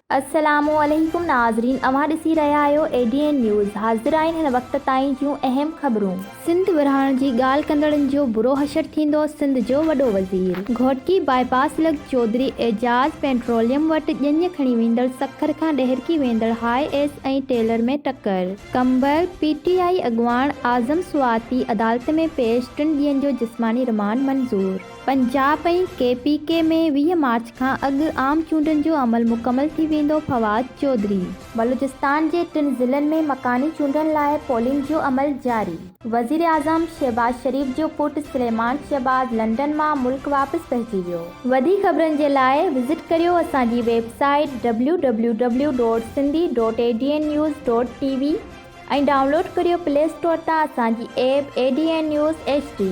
अस्सलामुअलैकुम नाज़रीन, अवां ॾिसी रहिया आहियो ADN न्यूज़। हाज़िर आहिनि हिन वक़्त ताईं जूं अहम ख़बरूं। सिंध विरहाइण जी ॻाल्हि कंदड़नि जो बुरो हशर थींदो, सिंध जो वॾो वज़ीर। घोटकी बाईपास लॻ चौधरी एजाज़ पेट्रोलियम वटि ॼञ खणी वेंदड़ सखर खां ॾहरकी वेंदड़ हाई एस ऐं टेलर में टकर। कंबल PTI अॻवान आज़म स्वाती अदालत में पेश, 3 ॾींहंनि जो जिस्मानी रिमांड मंज़ूर। पंजाब ऐं KPK में 20 मार्च खां अॻु आम चूंडनि जो अमल मुकमल थी वेंदो। फवाद चौधरी। बलूचिस्तान जे 3 ज़िलनि में मकानी चूंडनि लाइ पोलिंग जो अमल जारी। वज़ीर आज़म शहबाज शरीफ़ जो पुटु सुलेमान शहबाज लंडन मां मुल्क वापसि पहुची वियो। वधीक ख़बरनि जे लाइ विज़िट करियो असांजी वेबसाइट www.sindhi.adnnews.tv ऐं डाउनलोड करियो प्ले स्टोर तां असांजी ऐप ADN News HD।